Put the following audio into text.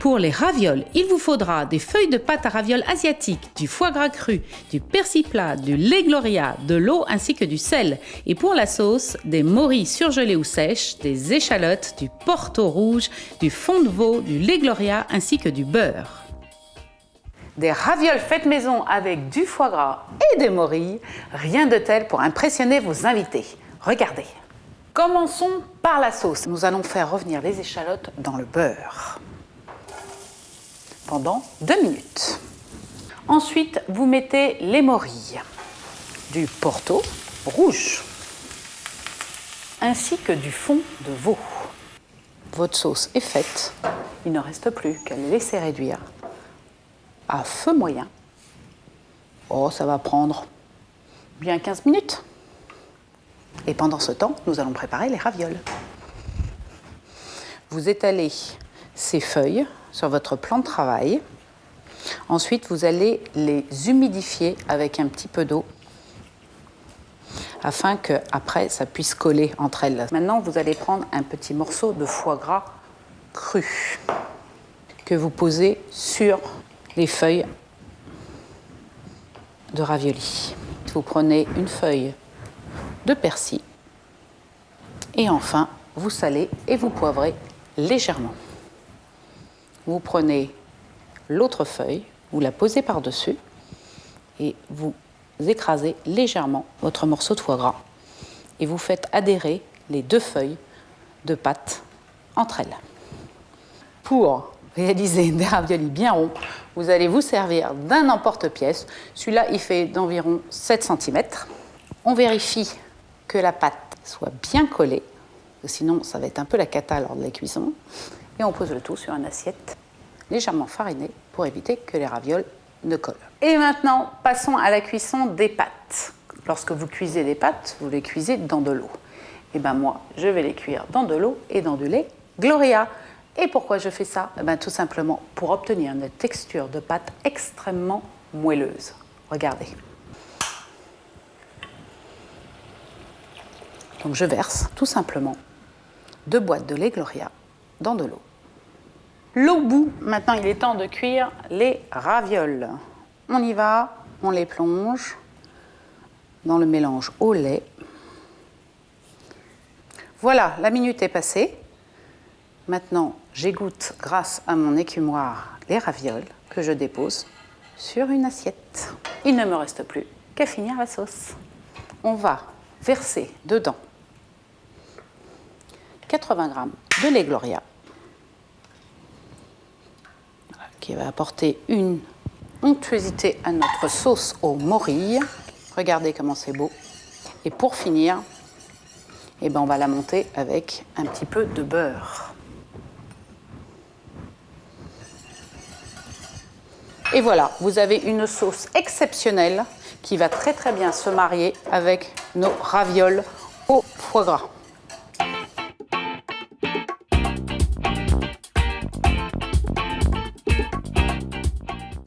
Pour les ravioles, il vous faudra des feuilles de pâte à ravioles asiatiques, du foie gras cru, du persil plat, du lait Gloria, de l'eau ainsi que du sel. Et pour la sauce, des morilles surgelées ou sèches, des échalotes, du porto rouge, du fond de veau, du lait Gloria ainsi que du beurre. Des ravioles faites maison avec du foie gras et des morilles, rien de tel pour impressionner vos invités. Regardez. Commençons par la sauce. Nous allons faire revenir les échalotes dans le beurre pendant 2 minutes. Ensuite, vous mettez les morilles, du porto rouge, ainsi que du fond de veau. Votre sauce est faite. Il ne reste plus qu'à les laisser réduire à feu moyen. Oh, ça va prendre bien 15 minutes. Et pendant ce temps, nous allons préparer les ravioles. Vous étalez ces feuilles sur votre plan de travail. Ensuite, vous allez les humidifier avec un petit peu d'eau afin que après ça puisse coller entre elles. Maintenant, vous allez prendre un petit morceau de foie gras cru que vous posez sur les feuilles de ravioli. Vous prenez une feuille de persil et enfin, vous salez et vous poivrez légèrement. Vous prenez l'autre feuille, vous la posez par-dessus et vous écrasez légèrement votre morceau de foie gras et vous faites adhérer les 2 feuilles de pâte entre elles. Pour réaliser des raviolis bien ronds, vous allez vous servir d'un emporte-pièce. Celui-là, il fait d'environ 7 cm. On vérifie que la pâte soit bien collée, sinon ça va être un peu la cata lors de la cuisson. Et on pose le tout sur une assiette légèrement farinée pour éviter que les ravioles ne collent. Et maintenant, passons à la cuisson des pâtes. Lorsque vous cuisez des pâtes, vous les cuisez dans de l'eau. Et bien moi, je vais les cuire dans de l'eau et dans du lait Gloria. Et pourquoi je fais ça? Tout simplement pour obtenir une texture de pâte extrêmement moelleuse. Regardez. Donc je verse tout simplement 2 boîtes de lait Gloria dans de l'eau. L'eau bout, maintenant il est temps de cuire les ravioles. On y va, on les plonge dans le mélange au lait. Voilà, la minute est passée. Maintenant, j'égoutte grâce à mon écumoire les ravioles que je dépose sur une assiette. Il ne me reste plus qu'à finir la sauce. On va verser dedans 80 g de lait Gloria qui va apporter une onctuosité à notre sauce aux morilles. Regardez comment c'est beau. Et pour finir, on va la monter avec un petit peu de beurre. Et voilà, vous avez une sauce exceptionnelle qui va très très bien se marier avec nos ravioles au foie gras.